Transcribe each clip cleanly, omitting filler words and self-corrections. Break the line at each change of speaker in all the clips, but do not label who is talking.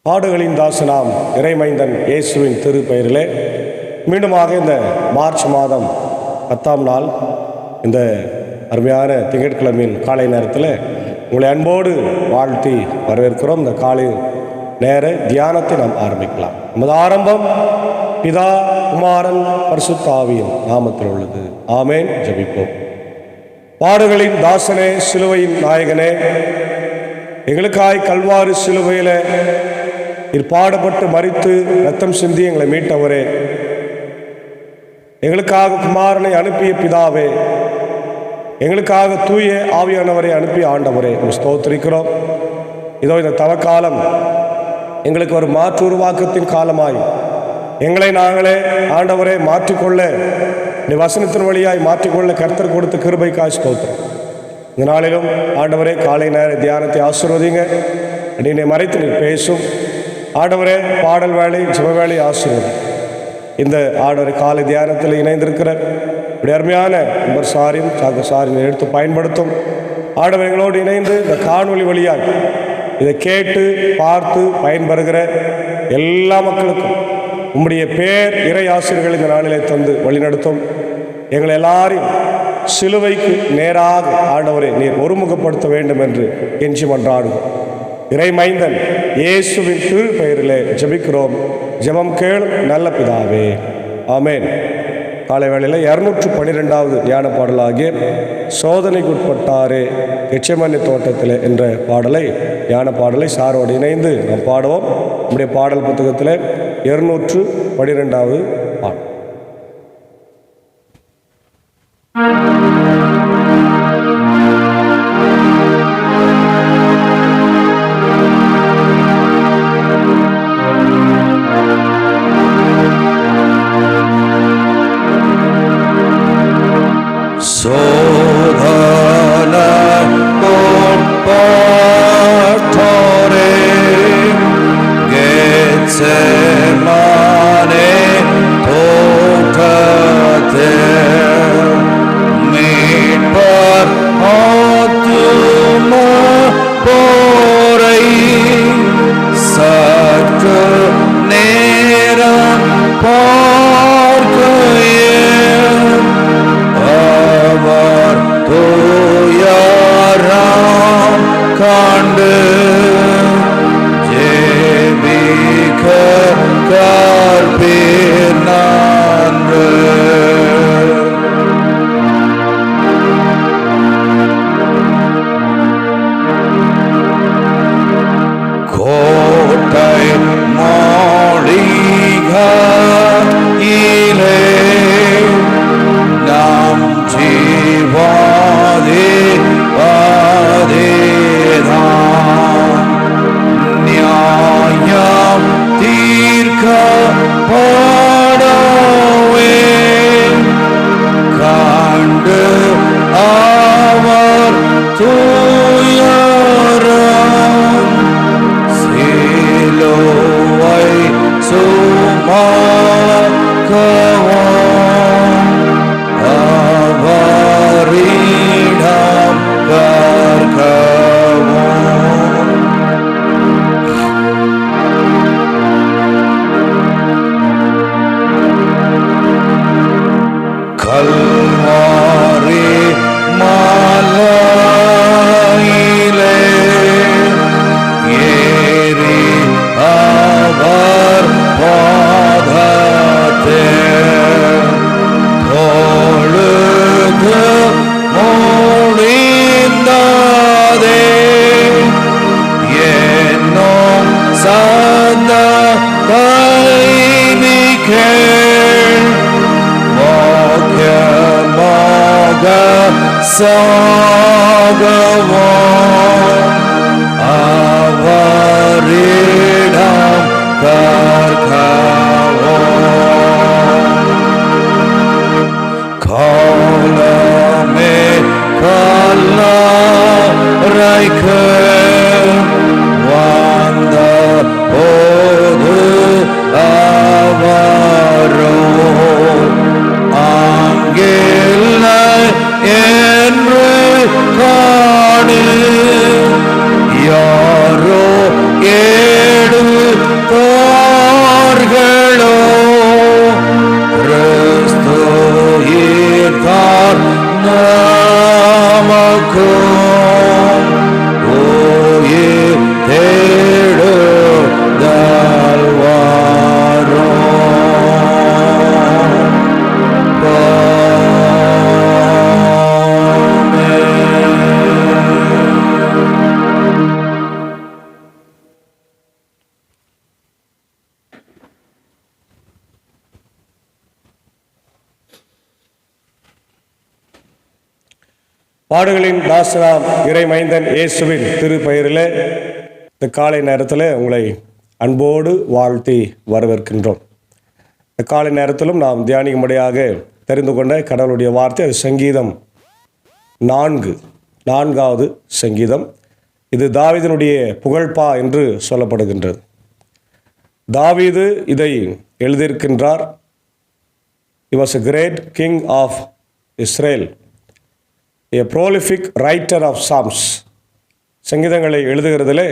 பாடுகளின் தாசனாம் இறைமைந்தன் இயேசுவின் திருப்பெயரிலே மீண்டுமாக இந்த மார்ச் மாதம் 10ஆம் நாள் இந்த அருமையான திங்கட்கிழமையின் காலை நேரத்தில் உங்களை அன்போடு வாழ்த்தி வரவேற்கிறோம். இந்த காலை நேர தியானத்தை நாம் ஆரம்பிக்கலாம். நமது ஆரம்பம் பிதா, குமாரன், பரிசுத்த ஆவியின் நாமத்தில் உள்ளது. ஆமேன். ஜெபிப்போம். பாடுகளின் தாசனே, சிலுவையின் நாயகனே, எங்களுக்காய் கல்வாரி சிலுவையில் பாடுபட்டு மரித்து ரத்தம் சிந்தி எங்களை மீட்டவரே, எங்களுக்காக குமாரனை அனுப்பிய பிதாவே, எங்களுக்காக தூய ஆவியானவரை அனுப்பிய ஆண்டவரே, ஸ்தோத்திரிக்கிறோம். இதோ இந்த தவக்காலம் எங்களுக்கு ஒரு மாற்று உருவாக்கத்தின் காலமாய் எங்களை நாங்களே ஆண்டவரை மாற்றிக்கொள்ள, இந்த வசனத்தின் வழியாய் மாற்றிக்கொள்ள கர்த்தர் கொடுத்த கிருபைக்காய் ஸ்தோத்திரம். இந்த நாளிலும் ஆண்டவரே காலை நேர தியானத்தை ஆசீர்வதிங்க. நீனை மறைத்து நீ பேசும் ஆண்டவரே. பாடல் வேலை, ஜெப வேலை ஆசீர்வதி. இந்த ஆண்டவரை காலை தியானத்தில் இணைந்திருக்கிற இப்படி அருமையான நம்பர் சாரின் எடுத்து பயன்படுத்தும் ஆண்டவர் எங்களோடு இணைந்து இந்த காணொலி வழியாக இதை கேட்டு பார்த்து பயன்பெறுகிற எல்லா மக்களுக்கும் உம்முடைய பேர் இறை ஆசிரியர்கள் இந்த நாளிலே தந்து வழிநடத்தும். எங்களை எல்லாரையும் சிலுவைக்கு நேராக ஆண்டவரை நீர் ஒருமுகப்படுத்த வேண்டும் என்று கெஞ்சி மன்றாடுவோம். இறைமைந்தன் இயேசுவின் திருப்பெயரிலே ஜெபிக்கிறோம். ஜெபம் கேளும் நல்ல பிதாவே. ஆமேன். காலை வேளையில் 212வது ஞான பாடலாகிய சோதனைக்குட்பட்டாரே கெச்சமனி தோட்டத்தில் என்ற பாடலை, ஞான பாடலை சாரோடு இணைந்து நாம் பாடுவோம். நம்முடைய பாடல் புத்தகத்தில் 212வது பாடல்.
Angel,
பாடுகளின் தாசனாம் இறைமைந்தன் இயேசுவின் திருப்பெயரிலே இந்த காலை நேரத்தில் உங்களை அன்போடு வாழ்த்தி வரவேற்கின்றோம். இந்த காலை நேரத்திலும் நாம் தியானிக்கும்படியாக தெரிந்து கொண்ட கடவுளுடைய வார்த்தை அது சங்கீதம் 4வது சங்கீதம். இது தாவீதினுடைய புகழ்பா என்று சொல்லப்படுகின்றது. தாவீது இதை எழுதியிருக்கின்றார். He was a great king of Israel, a prolific writer of psalms. சங்கீதங்களை எழுதுகிறதிலே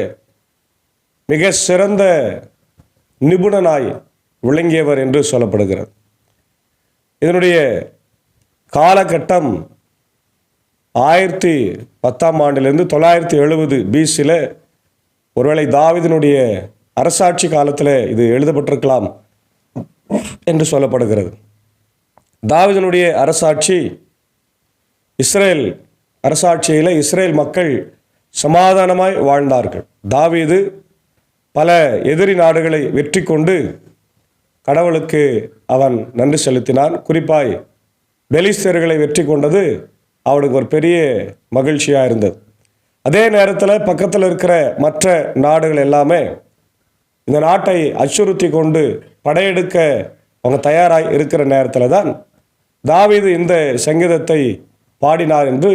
மிக சிறந்த நிபுணனாய் விளங்கியவர் என்று சொல்லப்படுகிறது. இதனுடைய காலகட்டம் 1010 ஆண்டிலிருந்து 970 BCயில் ஒருவேளை தாவீதினுடைய அரசாட்சி காலத்தில் இது எழுதப்பட்டிருக்கலாம் என்று சொல்லப்படுகிறது. தாவீதினுடைய அரசாட்சி இஸ்ரேல் அரசாட்சியில் இஸ்ரேல் மக்கள் சமாதானமாய் வாழ்ந்தார்கள். தாவீது பல எதிரி நாடுகளை வெற்றி கொண்டு கடவுளுக்கு அவன் நன்றி செலுத்தினான். குறிப்பாய் பெலிஸ்தர்களை வெற்றி கொண்டது அவனுக்கு ஒரு பெரிய மகிழ்ச்சியாக இருந்தது. அதே நேரத்தில் பக்கத்தில் இருக்கிற மற்ற நாடுகள் எல்லாமே இந்த நாட்டை அச்சுறுத்தி கொண்டு படையெடுக்க அவங்க தயாராக இருக்கிற நேரத்தில் தான் தாவீது இந்த சங்கீதத்தை பாடினார் என்று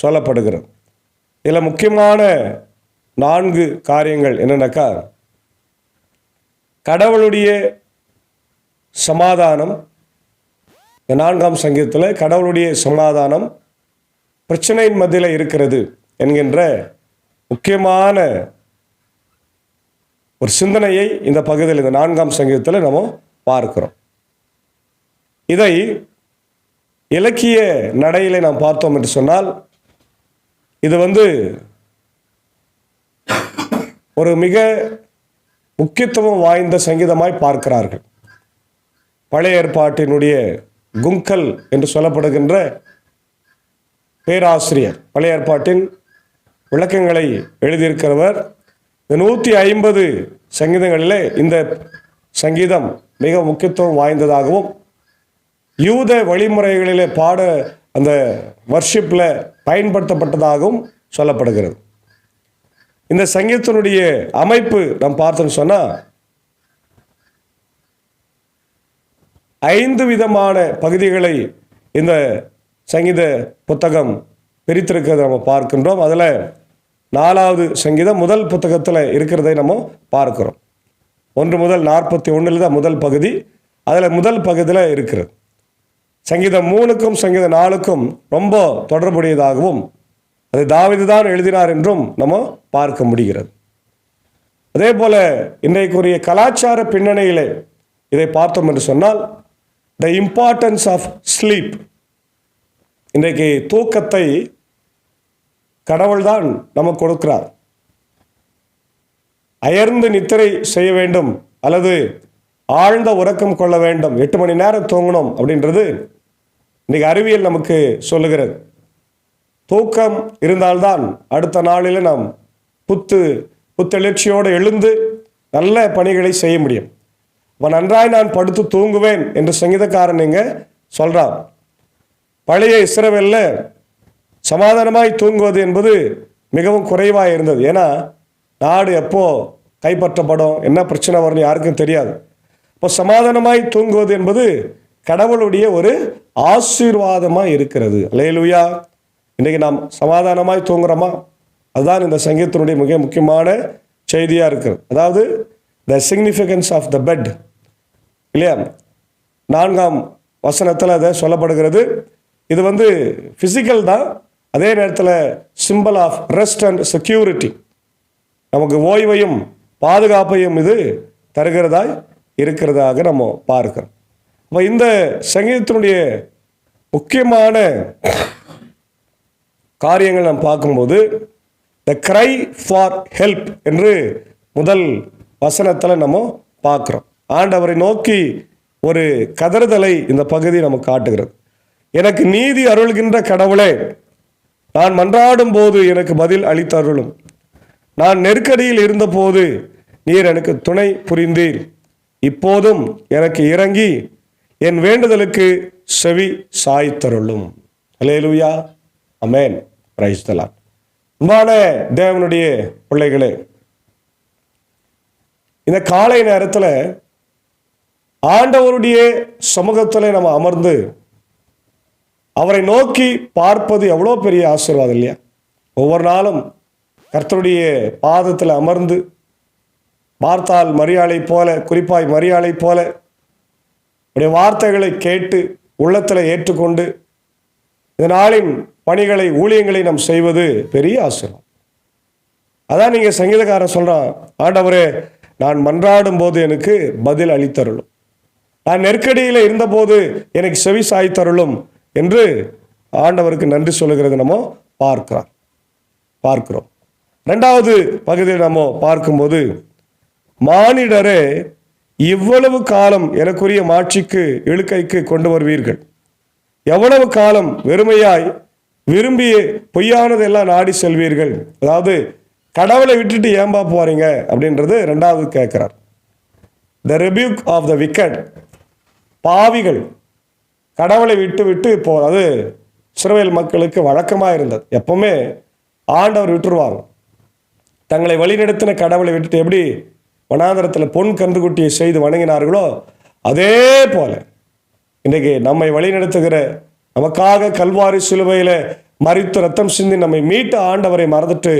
சொல்லப்படுகிறது. இதில் முக்கியமான 4 காரியங்கள் என்னென்னாக்கா, கடவுளுடைய சமாதானம். இந்த 4ஆம் சங்கீதத்தில் கடவுளுடைய சமாதானம் பிரச்சனையின் மத்தியில் இருக்கிறது என்கின்ற முக்கியமான ஒரு சிந்தனையை இந்த பகுதியில் இந்த 4ஆம் சங்கீதத்தில் நம்ம பார்க்கிறோம். இதை இலக்கிய நடையிலே நாம் பார்த்தோம் என்று சொன்னால் இது ஒரு மிக முக்கியத்துவம் வாய்ந்த சங்கீதமாய் பார்க்கிறார்கள். பழைய ஏற்பாட்டினுடைய குங்கல் என்று சொல்லப்படுகின்ற பேராசிரியர், பழைய ஏற்பாட்டின் விளக்கங்களை எழுதியிருக்கிறவர், இந்த 150 சங்கீதங்களிலே இந்த சங்கீதம் மிக முக்கியத்துவம் வாய்ந்ததாகவும் யூத வழிமுறைகளிலே பாட அந்த வர்ஷிப்பில் பயன்படுத்தப்பட்டதாகவும் சொல்லப்படுகிறது. இந்த சங்கீதத்தினுடைய அமைப்பு நாம் பார்த்தோம்னு சொன்னால் 5 விதமான பகுதிகளை இந்த சங்கீத புத்தகம் பிரித்திருக்கிறத நம்ம பார்க்கின்றோம். அதில் 4வது சங்கீதம் முதல் புத்தகத்தில் இருக்கிறதை நம்ம பார்க்கிறோம். 1 முதல் 41 தான் முதல் பகுதி. அதில் முதல் பகுதியில் இருக்கிறது. சங்கீதம் 3க்கும் சங்கீதம் 4க்கும் ரொம்ப தொடர்புடையதாகவும் அதை தாவீது தான் எழுதினார் என்றும் நம்ம பார்க்க முடிகிறது. அதே போல இன்றைக்குரிய கலாச்சார பின்னணியிலே இதை பார்த்தோம் என்று சொன்னால் த இம்பார்ட்டன்ஸ் ஆஃப் ஸ்லீப். இன்றைக்கு தூக்கத்தை கடவுள்தான் நமக்கு கொடுக்கிறார். அயர்ந்து நித்திரை செய்ய வேண்டும் அல்லது ஆழ்ந்த உறக்கம் கொள்ள வேண்டும், 8 மணி நேரம் தூங்கணும் அப்படின்றது இன்றைக்கி அறிவியல் நமக்கு சொல்லுகிறது. தூக்கம் இருந்தால்தான் அடுத்த நாளில் நாம் புத்தெழுச்சியோடு எழுந்து நல்ல பணிகளை செய்ய முடியும். இப்போ நன்றாய் நான் படுத்து தூங்குவேன் என்று சங்கீதக்காரன் இங்கே சொல்கிறான். பழைய இஸ்ரவேலில் சமாதானமாய் தூங்குவது என்பது மிகவும் குறைவாக இருந்தது. ஏன்னா நாடு எப்போ கைப்பற்றப்படும், என்ன பிரச்சனை வரும்னு யாருக்கும் தெரியாது. இப்போ சமாதானமாய் தூங்குவது என்பது கடவுளுடைய ஒரு ஆசீர்வாதமாக இருக்கிறது. அல்லேலூயா. இன்றைக்கி நாம் சமாதானமாய் தூங்குறோமா? அதுதான் இந்த சங்கீதத்தினுடைய மிக முக்கியமான செய்தியாக இருக்கிறது. அதாவது the significance of the bed இல்லையா, 4ஆம் வசனத்தில் அதை சொல்லப்படுகிறது. இது ஃபிசிக்கல் தான், அதே நேரத்தில் symbol of rest and security. நமக்கு ஓய்வையும் பாதுகாப்பையும் இது தருகிறதாய் இருக்கிறதாக நம்ம பார்க்கிறோம். இப்போ இந்த சங்கீதத்தினுடைய முக்கியமான காரியங்கள் நாம் பார்க்கும்போது த க்ரை ஃபார் ஹெல்ப் என்று முதல் வசனத்தில் நம்ம பார்க்குறோம். ஆண்டவரை நோக்கி ஒரு கதறுதலை இந்த பகுதி நமக்கு காட்டுகிறது. எனக்கு நீதி அருள்கின்ற கடவுளே, நான் மன்றாடும் போது எனக்கு பதில் அளித்தருளும். நான் நெருக்கடியில் இருந்தபோது நீர் எனக்கு துணை புரிந்தீர். இப்போதும் எனக்கு இறங்கி என் வேண்டுதலுக்கு செவி சாய்த்தருளும். அல்லேலூயா, ஆமென். Praise the Lord. அன்பான தேவனுடைய பிள்ளைகளே, இந்த காலை நேரத்தில் ஆண்டவருடைய சமூகத்தில் நம்ம அமர்ந்து அவரை நோக்கி பார்ப்பது எவ்வளோ பெரிய ஆசீர்வாதம் இல்லையா? ஒவ்வொரு நாளும் கர்த்தருடைய பாதத்தில் அமர்ந்து பார்த்தால் மரியாளை போல, குறிப்பாய் மரியாளை போல உடைய வார்த்தைகளை கேட்டு உள்ளத்தில் ஏற்றுக்கொண்டு இந்த நாளின் பணிகளை, ஊழியங்களை நாம் செய்வது பெரிய ஆசீர்வாதம். அதான் நீங்கள் சங்கீதக்காரன் சொல்கிறான், ஆண்டவரே நான் மன்றாடும் போது எனக்கு பதில் அளித்தருளும், நான் நெருக்கடியில் இருந்தபோது எனக்கு செவி சாய்த்தருளும் என்று ஆண்டவருக்கு நன்றி சொல்லுகிறது நம்ம பார்க்கிறோம். இரண்டாவது பகுதியில் நம்ம பார்க்கும்போது, மானிடரே இவ்வளவு காலம் எனக்குரிய மாட்சிக்கு இழுக்கைக்கு கொண்டு வருவீர்கள், எவ்வளவு காலம் வெறுமையாய் விரும்பி பொய்யானதெல்லாம் நாடி செல்வீர்கள். அதாவது கடவுளை விட்டுட்டு ஏம்பா போறீங்க அப்படின்றது ரெண்டாவது கேட்கிறார். த ரெபியூக் ஆஃப் த விக்கட், பாவிகள் கடவுளை விட்டு விட்டு அது இஸ்ரவேல் மக்களுக்கு வழக்கமாக இருந்தது. எப்பவுமே ஆண்டவர் விட்டுருவாங்க. தங்களை வழிநடத்தின கடவுளை விட்டுட்டு எப்படி வனாந்தரத்தில் பொன் கன்றுக்குட்டியை செய்து வணங்கினார்களோ அதே போல இன்றைக்கு நம்மை வழிநடத்துகிற, நமக்காக கல்வாரி சிலுவையில் மரித்து ரத்தம் சிந்தி நம்மை மீட்ட ஆண்டவரை மறந்துட்டு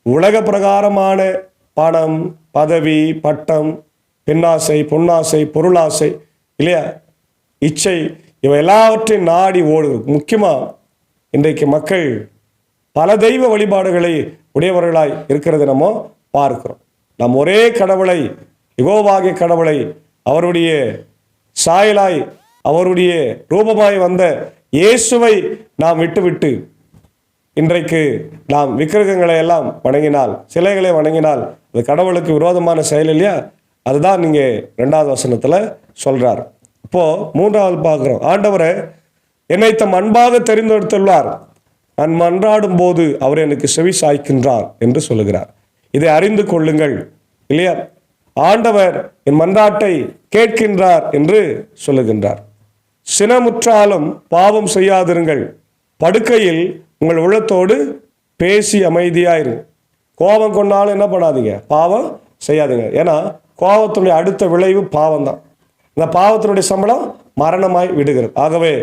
உலக பிரகாரமான பணம், பதவி, பட்டம், பெண்ணாசை, பொன்னாசை, பொருளாசை இல்லையா, இச்சை, இவை எல்லாவற்றையும் நாடி ஓடுது. முக்கியமாக இன்றைக்கு மக்கள் பல தெய்வ வழிபாடுகளை உடையவர்களாய் இருக்கிறது நம்ம பார்க்கிறோம். நாம் ஒரே கடவுளை, யெகோவாகிய கடவுளை, அவருடைய சாயலாய் அவருடைய ரூபமாய் வந்த இயேசுவை நாம் விட்டுவிட்டு இன்றைக்கு நாம் விக்கிரகங்களை எல்லாம் வணங்கினால், சிலைகளை வணங்கினால் அது கடவுளுக்கு விரோதமான செயல் இல்லையா? அதுதான் நீங்கள் 2வது வசனத்தில் சொல்றார். இப்போ 3வது பார்க்கிறோம், ஆண்டவரை என்னை தம் அன்பாக தெரிந்தெடுத்துள்ளார், நான் மன்றாடும் போது அவர் எனக்கு செவி சாய்க்கின்றார் என்று சொல்லுகிறார். இதை அறிந்து கொள்ளுங்கள் இல்லையா? ஆண்டவர் என் மன்றாட்டை கேட்கின்றார் என்று சொல்லுகின்றார். சினமுற்றாலும் பாவம் செய்யாதிருங்கள், படுக்கையில் உங்கள் உள்ளத்தோடு பேசி அமைதியாயிரு. கோபம் கொண்டாலும் என்ன பண்ணாதீங்க, பாவம் செய்யாதீங்க. ஏன்னா கோபத்தினுடைய அடுத்த விளைவு பாவம் தான். இந்த பாவத்தினுடைய சம்பளம் மரணமாய் விடுகிறது. ஆகவே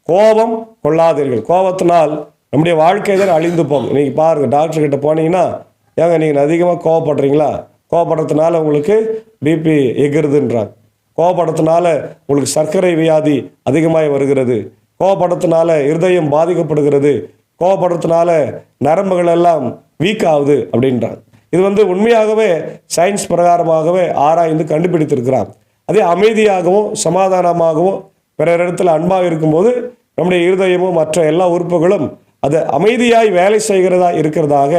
கோபம் கொள்ளாதீர்கள். கோபத்தினால் நம்முடைய வாழ்க்கை தான் அழிந்து போகும். இன்னைக்கு பாருங்க, டாக்டர் கிட்ட போனீங்கன்னா, ஏங்க நீங்கள் அதிகமாக கோவப்படுறீங்களா, கோவப்படுறதுனால உங்களுக்கு பிபி எகிருதுன்றாங்க, கோவப்படுறதுனால உங்களுக்கு சர்க்கரை வியாதி அதிகமாகி வருகிறது, கோவப்படுறதுனால இருதயம் பாதிக்கப்படுகிறது, கோவப்படுறதுனால நரம்புகள் எல்லாம் வீக் ஆகுது அப்படின்றாங்க. இது உண்மையாகவே சயின்ஸ் பிரகாரமாகவே ஆராய்ந்து கண்டுபிடித்திருக்கிறார். அதே அமைதியாகவும் சமாதானமாகவும் பிற இடத்துல அன்பாக இருக்கும்போது நம்முடைய இருதயமும் மற்ற எல்லா உறுப்புகளும் அது அமைதியாய் வேலை செய்கிறதா இருக்கிறதாக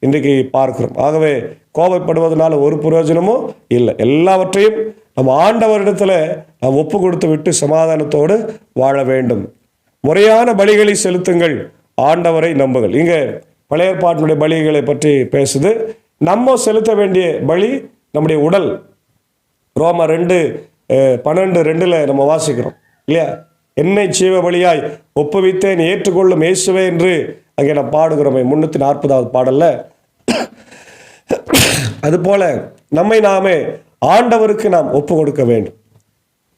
இன்றைக்கு பார்க்கிறோம். ஆகவே கோபப்படுவதனால ஒரு பிரயோஜனமும் இல்லை. எல்லாவற்றையும் நம்ம ஆண்டவரிடத்துல நாம் ஒப்பு கொடுத்து விட்டு சமாதானத்தோடு வாழ வேண்டும். முறையான பலிகளை செலுத்துங்கள், ஆண்டவரை நம்புங்கள். இங்கே பழைய ஏற்பாட்டினுடைய பலிகளை பற்றி பேசுது. நம்ம செலுத்த வேண்டிய பலி நம்முடைய உடல். ரோமர் 2:12 நம்ம வாசிக்கிறோம் இல்லையா? என்னை ஜீவ பலியாய் ஒப்புவித்தேன் ஏற்றுக்கொள்ளும் இயேசுவே என்று அங்கே நம்ம பாடுகிறோமே 340வது பாடல்ல. அதுபோல நம்மை நாமே ஆண்டவருக்கு நாம் ஒப்பு கொடுக்க வேண்டும்.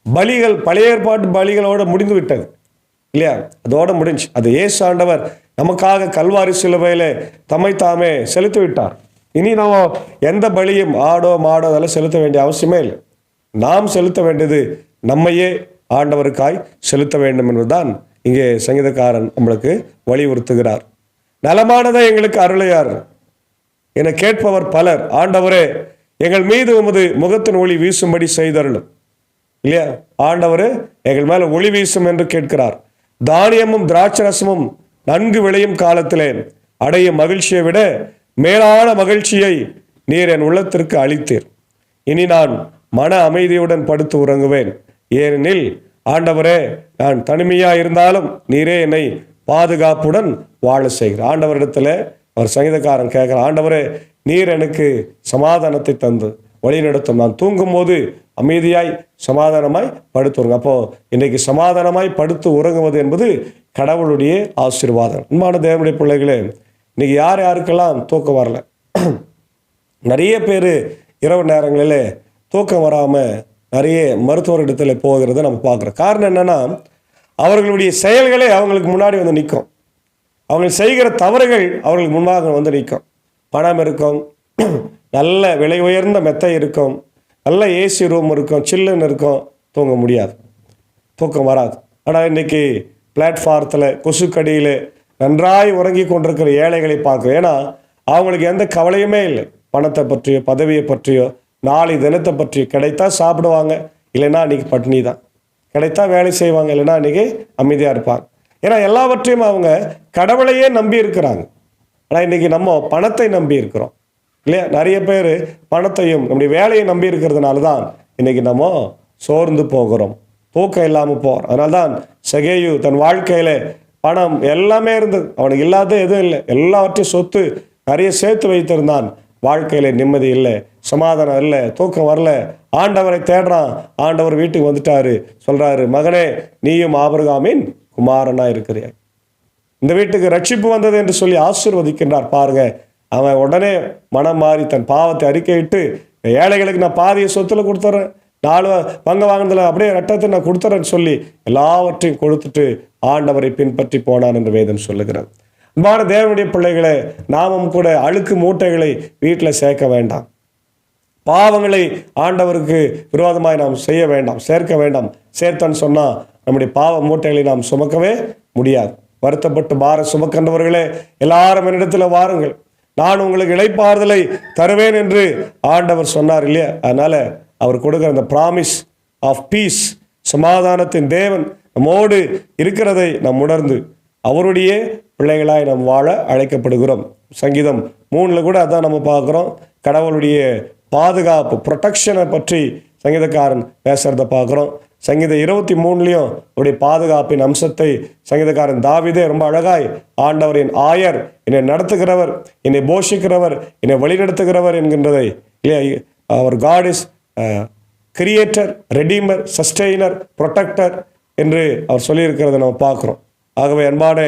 பலிகள் பழைய ஏற்பாட்டு பலிகளோடு முடிந்து விட்டது இல்லையா? அதோட முடிஞ்சு. அது இயேசு ஆண்டவர் நமக்காக கல்வாரி சிலுவையில தம்மை தாமே செலுத்தி விட்டார். இனி நம்ம எந்த பலியும் ஆடோ மாடோ அதெல்லாம் செலுத்த வேண்டிய அவசியமே இல்லை. நாம் செலுத்த வேண்டியது நம்மையே ஆண்டவருக்காய் செலுத்த வேண்டும் என்பதுதான் இங்கே சங்கீதக்காரன் நம்மளுக்கு வலியுறுத்துகிறார். நலமானதை எங்களுக்கு அருளையார் என கேட்பவர் பலர், ஆண்டவரே எங்கள் மீது உமது முகத்தின் ஒளி வீசும்படி செய்தருளும் இல்லையா? ஆண்டவரே எங்கள் மேல ஒளி வீசும் என்று கேட்கிறார். தானியமும் திராட்சரசமும் நன்கு விளையும் காலத்திலே அடையும் மகிழ்ச்சியை விட மேலான மகிழ்ச்சியை நீர் என் உள்ளத்திற்கு அளித்தீர். இனி நான் மன அமைதியுடன் படுத்து உறங்குவேன். ஏனெனில் ஆண்டவரே நான் தனிமையா இருந்தாலும் நீரே என்னை பாதுகாப்புடன் வாழ செய்கிறார். ஆண்டவரிடத்துல அவர் சங்கீதக்காரன் கேட்கிற, ஆண்டவரே நீர் எனக்கு சமாதானத்தை தந்து வழி நடத்தும். நான் தூங்கும் போது அமைதியாய் சமாதானமாய் படுத்து உறங்க. அப்போ இன்றைக்கு சமாதானமாய் படுத்து உறங்குவது என்பது கடவுளுடைய ஆசீர்வாதம். அன்பான தேவனுடைய பிள்ளைகளே, இன்றைக்கி யாருக்கெல்லாம் தூக்கம் வரல, நிறைய பேர் இரவு நேரங்களில் தூக்கம் வராமல் நிறைய மருத்துவரிடத்தில் போகிறத நம்ம பார்க்குறோம். காரணம் என்னென்னா, அவர்களுடைய செயல்களே அவங்களுக்கு முன்னாடி வந்து நிற்கும். அவங்க செய்கிற தவறுகள் அவர்களுக்கு முன்பாக வந்து நிற்கும். பணம் இருக்கும், நல்ல விலை உயர்ந்த மெத்தை இருக்கும், நல்ல ஏசி ரூம் இருக்கும், சில்லுன்னு இருக்கும், தூங்க முடியாது, தூக்கம் வராது. ஆனால் இன்றைக்கி பிளாட்ஃபாரத்தில் கொசுக்கடியில் நன்றாய் உறங்கி கொண்டிருக்கிற ஏழைகளை பார்க்குறோம். ஏன்னா அவங்களுக்கு எந்த கவலையுமே இல்லை. பணத்தை பற்றியோ பதவியை பற்றியோ நாளை தினத்தை பற்றியோ. கிடைத்தா சாப்பிடுவாங்க, இல்லைன்னா அன்றைக்கி பட்டினி தான். கிடைத்தா வேலை செய்வாங்க, இல்லைன்னா அன்றைக்கி அமைதியாக இருப்பாங்க. ஏன்னா எல்லாவற்றையும் அவங்க கடவுளையே நம்பி இருக்கிறாங்க. ஆனால் இன்றைக்கி நம்ம பணத்தை நம்பி இருக்கிறோம் இல்லையா? நிறைய பேர் பணத்தையும் நம்முடைய வேலையை நம்பி இருக்கிறதுனால தான் இன்றைக்கி நம்ம சோர்ந்து போகிறோம், தூக்கம் இல்லாமல் போகிறோம். அதனால தான் சகேயு தன் வாழ்க்கையில் பணம் எல்லாமே இருந்தது, அவனுக்கு இல்லாத எதுவும் இல்லை. எல்லாவற்றையும் சொத்து நிறைய சேர்த்து வைத்திருந்தான். வாழ்க்கையில் நிம்மதி இல்லை, சமாதானம் இல்லை, தூக்கம் வரல. ஆண்டவரை தேடுறான். ஆண்டவர் வீட்டுக்கு வந்துட்டாரு. சொல்கிறாரு, மகனே, நீயும் ஆபிரகாமின் குமாரனாக இருக்கிறாய், இந்த வீட்டுக்கு ரட்சிப்பு வந்தது என்று சொல்லி ஆசீர்வதிக்கின்றார். பாருங்க, அவன் உடனே மனம் மாறி தன் பாவத்தை அறிக்கையிட்டு, ஏழைகளுக்கு நான் பாதியை சொத்துல கொடுத்துட்றேன், 4 பங்கு வாங்கினதில் அப்படியே ரட்டத்தை நான் கொடுத்துறேன்னு சொல்லி எல்லாவற்றையும் கொடுத்துட்டு ஆண்டவரை பின்பற்றி போனான் என்று வேதம் சொல்லுகிறார். அன்பான தேவனுடைய பிள்ளைகளை, நாமும் கூட அழுக்கு மூட்டைகளை வீட்டில் சேர்க்க வேண்டாம். பாவங்களை ஆண்டவருக்கு விரோதமாய் நாம் செய்ய வேண்டாம், சேர்க்க வேண்டாம். சேர்த்தன்னு சொன்னால் நம்முடைய பாவ மூட்டைகளை நாம் சுமக்கவே முடியாது. வருத்தப்பட்டு பார சுமக்கின்றவர்களே, எல்லாரும் என்னிடத்தில் வாருங்கள், நான் உங்களுக்கு இளைப்பாறுதலை தருவேன் என்று ஆண்டவர் சொன்னார் இல்லையா? அதனால அவர் கொடுக்குற அந்த ப்ராமிஸ் ஆஃப் பீஸ், சமாதானத்தின் தேவன் நம்மோடு இருக்கிறதை நாம் உணர்ந்து அவருடைய பிள்ளைகளாய் நாம் வாழ அழைக்கப்படுகிறோம். சங்கீதம் 3 கூட அதான் நம்ம பார்க்குறோம். கடவுளுடைய பாதுகாப்பு, ப்ரொடெக்ஷனை பற்றி சங்கீதக்காரன் பேசுகிறத பார்க்குறோம். சங்கீதம் 23 அவருடைய பாதுகாப்பின் அம்சத்தை சங்கீதக்காரன் தாவீதே ரொம்ப அழகாய், ஆண்டவரின் ஆயர், என்னை நடத்துகிறவர், என்னை போஷிக்கிறவர், என்னை வழிநடத்துகிறவர் என்கின்றதை இல்லையா? அவர் God is creator, redeemer, sustainer, protector என்று அவர் சொல்லியிருக்கிறத நம்ம பார்க்குறோம். ஆகவே அன்பான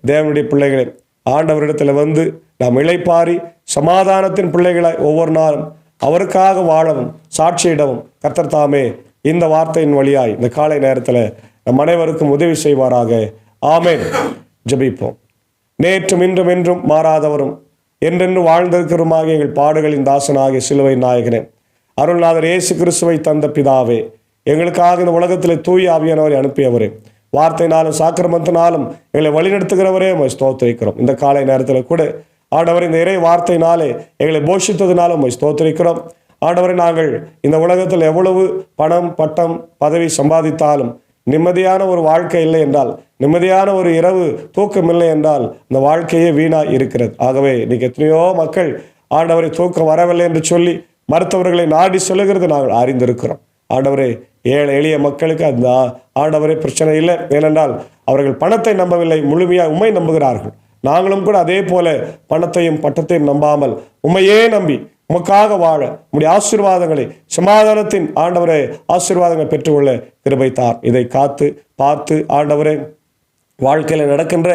தேவனுடைய பிள்ளைகளை, ஆண்டவரிடத்தில் வந்து நாம் இளைப்பாரி சமாதானத்தின் பிள்ளைகளாய் ஒவ்வொரு நாளும் அவருக்காக வாழவும் சாட்சியிடவும் கர்த்தர் தாமே இந்த வார்த்தையின் வழியாய் இந்த காலை நேரத்தில் நம் அனைவருக்கும் உதவி செய்வாராக. ஆமென். ஜெபிப்போம். நேற்றும் இன்றும் என்றும் மாறாதவரும் என்றென்று வாழ்ந்திருக்கிறோமாக எங்கள் பாடுகளின் தாசனாகிய சிலுவை நாயகனே, அருள்நாதர் இயேசு கிறிஸ்துவை தந்த பிதாவே, எங்களுக்காக இந்த உலகத்தில் தூய ஆவியானவரை அனுப்பியவரே, வார்த்தையினாலும் சாக்கிரமத்தினாலும் எங்களை வழிநடத்துகிறவரே உம்மை ஸ்தோத்திரிக்கிறோம். இந்த காலை நேரத்தில் கூட ஆண்டவர் இந்த இறை வார்த்தையினாலே எங்களை போஷித்ததினாலும் உம்மை ஸ்தோத்திரிக்கிறோம். ஆண்டவரை, நாங்கள் இந்த உலகத்தில் எவ்வளவு பணம், பட்டம், பதவி சம்பாதித்தாலும் நிம்மதியான ஒரு வாழ்க்கை இல்லை என்றால், நிம்மதியான ஒரு இரவு தூக்கம் இல்லை என்றால் இந்த வாழ்க்கையே வீணாக இருக்கிறது. ஆகவே இன்னைக்கு எத்தனையோ மக்கள் ஆண்டவரை தூக்கம் வரவில்லை என்று சொல்லி மருத்துவர்களை நாடி சொல்லுகிறது நாங்கள் அறிந்திருக்கிறோம். ஆண்டவரே, ஏழை எளிய மக்களுக்கு அந்த ஆண்டவரே பிரச்சனை இல்லை. ஏனென்றால் அவர்கள் பணத்தை நம்பவில்லை, முழுமையாக உம்மை நம்புகிறார்கள். நாங்களும் கூட அதே போல பணத்தையும் பட்டத்தையும் நம்பாமல் உம்மையே நம்பி உமக்காக வாழ உம்முடைய ஆசீர்வாதங்களை, சமாதானத்தின் ஆண்டவரே ஆசீர்வாதங்களை பெற்றுக்கொள்ள கிருபை தார். இதை காத்து பார்த்து ஆண்டவரே வாழ்க்கையில் நடக்கின்ற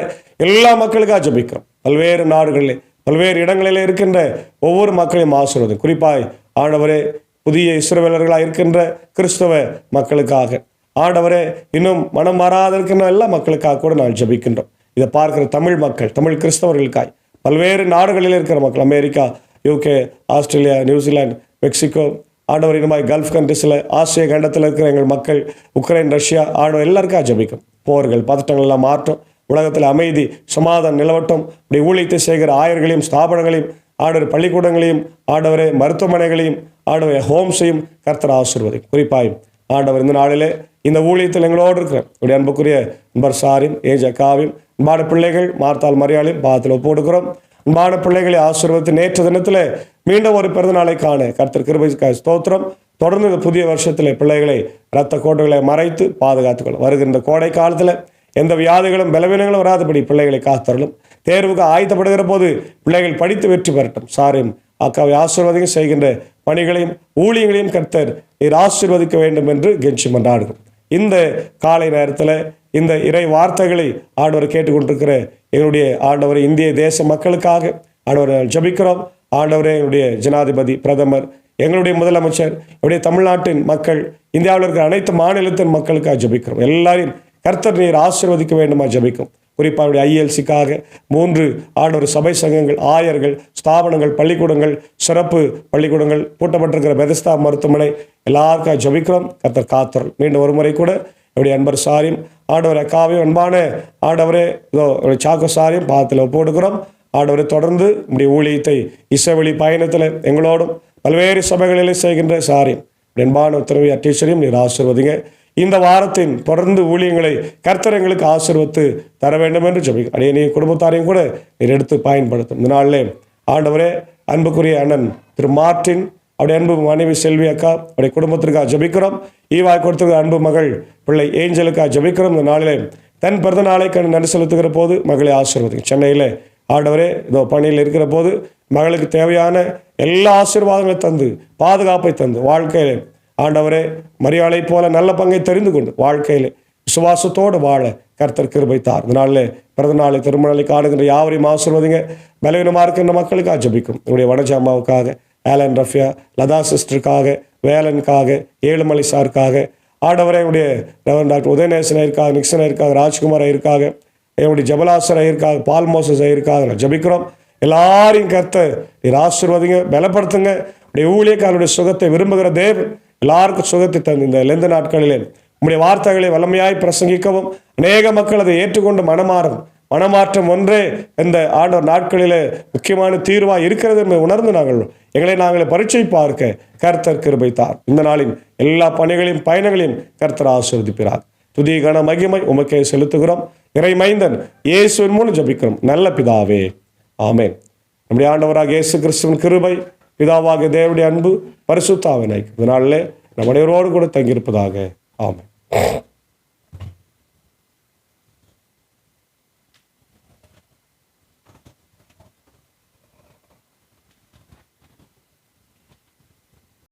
எல்லா மக்களுக்காக ஜெபிக்கிறோம். பல்வேறு நாடுகளிலே பல்வேறு இடங்களிலே இருக்கின்ற ஒவ்வொரு மக்களையும் ஆசீர்வாதம். குறிப்பாய் ஆண்டவரே, புதிய இஸ்ரவேலர்களாக இருக்கின்ற கிறிஸ்தவ மக்களுக்காக ஆண்டவரே, இன்னும் மனம் மாறாத இருக்கின்ற எல்லா மக்களுக்காக கூட நான் ஜெபிக்கின்றோம். இதை பார்க்கிற தமிழ் மக்கள், தமிழ் கிறிஸ்தவர்களுக்காய் பல்வேறு நாடுகளில் இருக்கிற மக்கள், America, UK, Australia, New Zealand, Mexico, ஆண்டவர் இனமாய் கல்ஃப் கண்ட்ரிஸில், ஆசிய கண்டத்தில் இருக்கிற எங்கள் மக்கள், உக்ரைன், ரஷ்யா, ஆண்டவர் எல்லாருக்காக ஜெபிக்கும். போர்கள், பதட்டங்கள் எல்லாம் மாற்றும், உலகத்தில் அமைதி சமாதானம் நிலவட்டும். இப்படி ஊழியத்தை செய்கிற ஆயர்களையும் ஸ்தாபனங்களையும் ஆண்டவர் பள்ளிக்கூடங்களையும் ஆண்டவரே மருத்துவமனைகளையும் ஆண்டவரை ஹோம்ஸையும் கர்த்தர் ஆசீர்வதிக்கும். குறிப்பாய் ஆண்டவர் இந்த நாளிலே இந்த ஊழியத்தில் எங்களோடு இருக்கிற உடைய அன்புக்குரிய நண்பர் சாரின் ஏஜக்காவையும் அன்பான பிள்ளைகள் மார்த்தால் மரியாதையும் பாதத்தில் ஒப்பு கொடுக்கிறோம். அன்பான பிள்ளைகளை ஆசீர்வதித்து நேற்று தினத்தில் மீண்டும் ஒரு பிறந்தநாளை காண கர்த்தர் கிருபைக்காய் ஸ்தோத்திரம். தொடர்ந்து இந்த புதிய வருஷத்தில் பிள்ளைகளை இரத்த கோட்டைகளை மறைத்து பாதுகாத்துக்கொள்ளும். வருகின்ற கோடை காலத்தில் எந்த வியாதிகளும் பலவீனங்களும் வராதபடி பிள்ளைகளை காத்தரலும். தேர்வுக்கு ஆயத்தப்படுகிற போது பிள்ளைகள் படித்து வெற்றி பெறட்டும். சாரியும் அக்காவை ஆசீர்வதிக்க செய்கின்ற பணிகளையும் ஊழியங்களையும் கர்த்தர் நீர் ஆசீர்வதிக்க வேண்டும் என்று கெஞ்சி மன்றாடுகிறோம். இந்த காலை நேரத்தில் இந்த இறை வார்த்தைகளை ஆண்டவர் கேட்டுக்கொண்டிருக்கிற எங்களுடைய ஆண்டவரை இந்திய தேச மக்களுக்காக ஆண்டவரை ஜெபிக்கிறோம். ஆண்டவரே, எங்களுடைய ஜனாதிபதி, பிரதமர், எங்களுடைய முதலமைச்சர், என்னுடைய தமிழ்நாட்டின் மக்கள், இந்தியாவில் இருக்கிற அனைத்து மாநிலத்தின் மக்களுக்காக ஜெபிக்கிறோம். எல்லாரையும் கர்த்தர் நீர் ஆசீர்வதிக்க வேண்டுமா ஜெபிக்கும். குறிப்பாக ILCக்காக 3 ஆண்டவர் சபை சங்கங்கள், ஆயர்கள், ஸ்தாபனங்கள், பள்ளிக்கூடங்கள், சிறப்பு பள்ளிக்கூடங்கள், பூட்டப்பட்டிருக்கிற பெதஸ்தா மருத்துவமனை எல்லாருக்காக ஜெபிக்கிறோம். கர்த்தர் காத்தர். மீண்டும் ஒரு முறை கூட என்னுடைய அன்பர் சாரியும் ஆண்டவர் அக்காவையும் அன்பான ஆண்டவரே இதோ சாக்கோ சாரியும் பாதத்தில் ஒப்புக்கொடுக்கிறோம். ஆண்டவரை தொடர்ந்து நம்முடைய ஊழியத்தை இசைவெளி பயணத்தில் எங்களோடும் பல்வேறு சபைகளிலே செய்கின்ற சாரியும் அன்பான உத்தரவை டீச்சரையும் நீர் ஆசீர்வதிங்க. இந்த வாரத்தின் தொடர்ந்து ஊழியங்களை கர்த்தர் எங்களுக்கு ஆசீர்வதித்து தர வேண்டும் என்று ஜெபிக்கிறோம். அடைய குடும்பத்தாரையும் கூட நீர் எடுத்து பயன்படுத்தும். இந்த நாளிலே ஆண்டவரே, அன்புக்குரிய அண்ணன் திரு மார்ட்டின், அவருடைய அன்பு மனைவி செல்வி அக்கா, அவருடைய குடும்பத்திற்காக ஜெபிக்கிறோம். ஈவாய் கொடுத்திருக்கிற அன்பு மகள் பிள்ளை ஏஞ்சலுக்காக ஜெபிக்கிறோம். இந்த நாளிலே தன் பிறந்த நாளை நன்றி செலுத்துகிற போது மகளை ஆசீர்வதிங்க. சென்னையில் ஆண்டவரே இதோ பணியில் இருக்கிற போது மகளுக்கு தேவையான எல்லா ஆசீர்வாதங்களை தந்து பாதுகாப்பை தந்து வாழ்க்கையில் ஆண்டவரே மரியாதை போல நல்ல பங்கை தெரிந்து கொண்டு வாழ்க்கையில் விசுவாசத்தோடு வாழ கர்த்தர் கிருபை தார். இந்த நாளில் பிறந்த நாளை திருமண நாளை காணுகின்ற யாவரையும் ஆசீர்வதிங்க. பலவீனமாக இருக்கின்ற மக்களுக்காக ஜெபிக்கும். என்னுடைய வனஜா அம்மாவுக்காக, ஆலன் ரஃபியா, லதா சிஸ்டருக்காக, வேலனுக்காக, ஏழுமலை சாருக்காக, ஆண்டவரே என்னுடைய ரெவரண்ட் டாக்டர் உதயநேசன் ஐயருக்காக, நிக்சன் ஐயருக்காக, ராஜ்குமார் ஐயருக்காக, என்னுடைய ஜபலாசர் ஐயருக்காக, பால் மோசஸ் ஐயருக்காக நான் ஜெபிக்கிறோம். எல்லாரையும் கர்த்தர் நீர் ஆசீர்வதிங்க, பலப்படுத்துங்க. உடைய ஊழியக்காரருடைய சுகத்தை விரும்புகிற தேவன் எல்லாருக்கும் சுகத்தை தந்து இந்த லெந்த நாட்களிலே உம்முடைய வார்த்தைகளை வல்லமையாய் பிரசங்கிக்கவும் அநேக மக்கள் அதை ஏற்றுக்கொண்டு மனமாற்றம் ஒன்றே இந்த ஆண்டவர் நாட்களிலே முக்கியமான தீர்வாக இருக்கிறது என்று உணர்ந்து நாங்களே பரீட்சை பார்க்க கர்த்தர் கிருபை தார். இந்த நாளின் எல்லா பணிகளையும் பயணங்களையும் கர்த்தர் ஆசீர்வதிப்பார். துதி கன மகிமை உமக்கே செலுத்துகிறோம். இறை மைந்தன் இயேசுவின் மூலம் ஜெபிக்கிறோம் நல்ல பிதாவே, ஆமென். நம்முடைய ஆண்டவராக இயேசு கிறிஸ்துவின் கிருபை, பிதாவாக தேவனுடைய அன்பு, பரிசுத்த ஆவியானவர் இந்த நாளிலே நம்முடையவரோடு கூட தங்கியிருப்பதாக. ஆமென்.